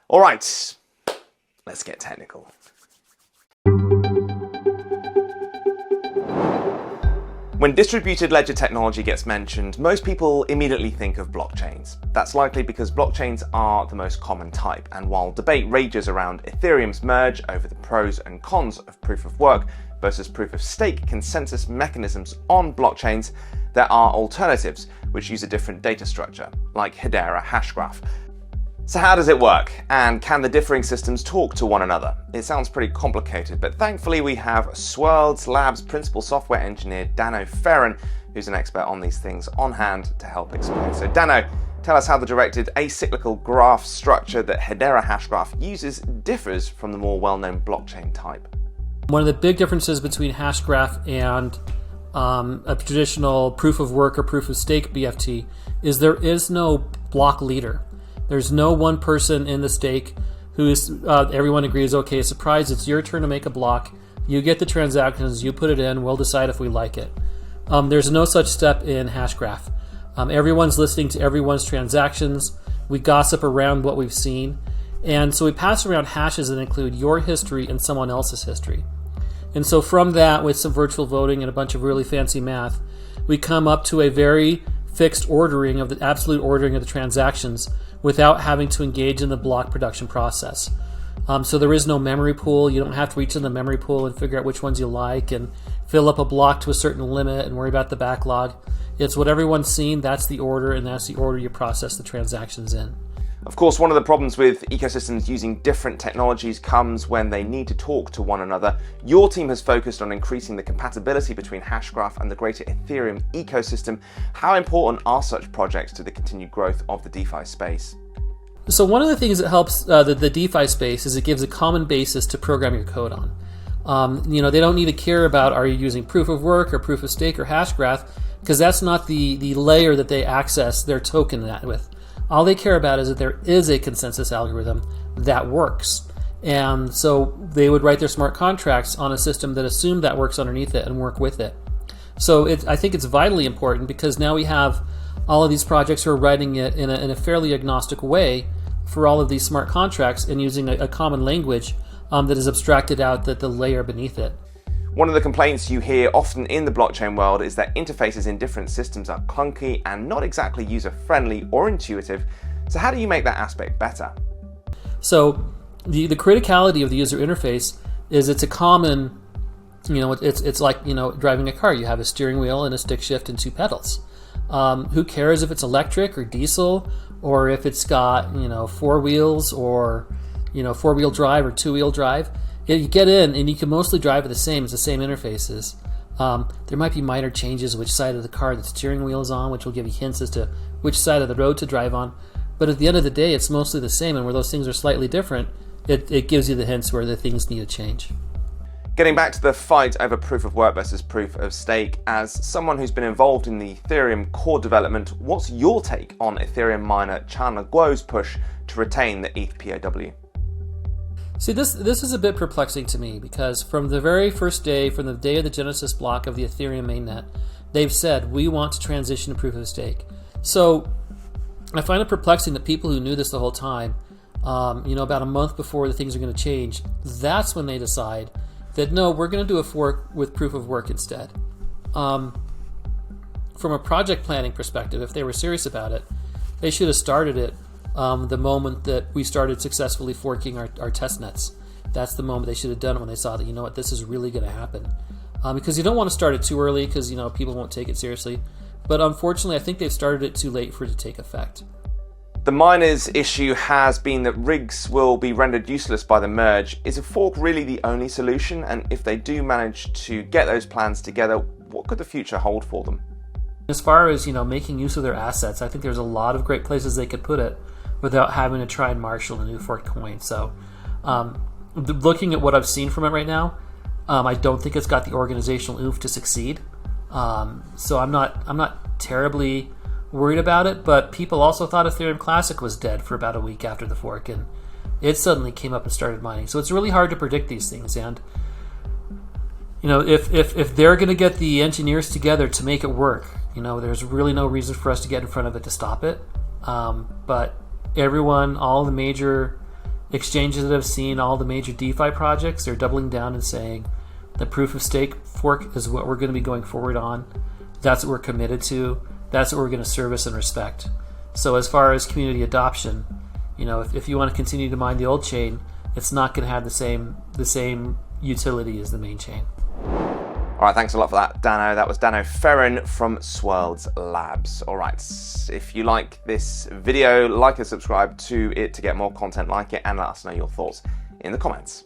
All right, let's get technical. When distributed ledger technology gets mentioned, most people immediately think of blockchains. That's likely because blockchains are the most common type, and while debate rages around Ethereum's merge over the pros and cons of proof of work versus proof of stake consensus mechanisms on blockchains, there are alternatives which use a different data structure, like Hedera Hashgraph. So how does it work? And can the differing systems talk to one another? It sounds pretty complicated, but thankfully we have Swirlds Labs principal software engineer Dano Ferran, who's an expert on these things, on hand to help explain. So Dano, tell us how the directed acyclical graph structure that Hedera Hashgraph uses differs from the more well-known blockchain type. One of the big differences between Hashgraph and a traditional proof of work or proof of stake BFT is there is no block leader. There's no one person in the stake who is, everyone agrees, okay, surprise, it's your turn to make a block. You get the transactions, you put it in, we'll decide if we like it. There's no such step in Hashgraph. Everyone's listening to everyone's transactions. We gossip around what we've seen. And so we pass around hashes that include your history and someone else's history. And so from that, with some virtual voting and a bunch of really fancy math, we come up to a very fixed ordering of the absolute ordering of the transactions without having to engage in the block production process. So there is no memory pool. You don't have to reach in the memory pool and figure out which ones you like and fill up a block to a certain limit and worry about the backlog. It's what everyone's seen, that's the order, and that's the order you process the transactions in. Of course, one of the problems with ecosystems using different technologies comes when they need to talk to one another. Your team has focused on increasing the compatibility between Hashgraph and the greater Ethereum ecosystem. How important are such projects to the continued growth of the DeFi space? So one of the things that helps the DeFi space is it gives a common basis to program your code on. They don't need to care about are you using proof of work or proof of stake or Hashgraph, because that's not the layer that they access their token with. All they care about is that there is a consensus algorithm that works. And so they would write their smart contracts on a system that assumed that works underneath it and work with it. So I think it's vitally important because now we have all of these projects who are writing it in a fairly agnostic way for all of these smart contracts and using a common language that is abstracted out the layer beneath it. One of the complaints you hear often in the blockchain world is that interfaces in different systems are clunky and not exactly user-friendly or intuitive. So how do you make that aspect better? So the criticality of the user interface is it's a common, it's like, driving a car. You have a steering wheel and a stick shift and two pedals. Who cares if it's electric or diesel or if it's got, four wheels or, four-wheel drive or two-wheel drive? You get in and you can mostly drive it the same. It's the same interfaces. There might be minor changes which side of the car the steering wheel is on, which will give you hints as to which side of the road to drive on. But at the end of the day, it's mostly the same, and where those things are slightly different, it gives you the hints where the things need to change. Getting back to the fight over proof of work versus proof of stake, as someone who's been involved in the Ethereum core development, what's your take on Ethereum miner Chandler Guo's push to retain the ETH POW? See, this is a bit perplexing to me because from the very first day, from the day of the Genesis block of the Ethereum mainnet, they've said, we want to transition to proof of stake. So I find it perplexing that people who knew this the whole time, about a month before the things are going to change, that's when they decide that, no, we're going to do a fork with proof of work instead. From a project planning perspective, if they were serious about it, they should have started it the moment that we started successfully forking our test nets. That's the moment they should have done it, when they saw that, this is really going to happen. Because you don't want to start it too early because, people won't take it seriously. But unfortunately, I think they've started it too late for it to take effect. The miners' issue has been that rigs will be rendered useless by the merge. Is a fork really the only solution? And if they do manage to get those plans together, what could the future hold for them? As far as, making use of their assets, I think there's a lot of great places they could put it without having to try and marshal a new forked coin. So looking at what I've seen from it right now, I don't think it's got the organizational oomph to succeed. So I'm not terribly worried about it, but people also thought Ethereum Classic was dead for about a week after the fork, and it suddenly came up and started mining. So it's really hard to predict these things, and if they're going to get the engineers together to make it work, there's really no reason for us to get in front of it to stop it. But everyone, all the major exchanges that have seen all the major DeFi projects, they're doubling down and saying the proof of stake fork is what we're going to be going forward on. That's what we're committed to. That's what we're going to service and respect. So as far as community adoption, if you want to continue to mine the old chain, it's not going to have the same utility as the main chain. All right, thanks a lot for that, Dano. That was Dano Ferrin from Swirlds Labs. All right, if you like this video, like and subscribe to it to get more content like it, and let us know your thoughts in the comments.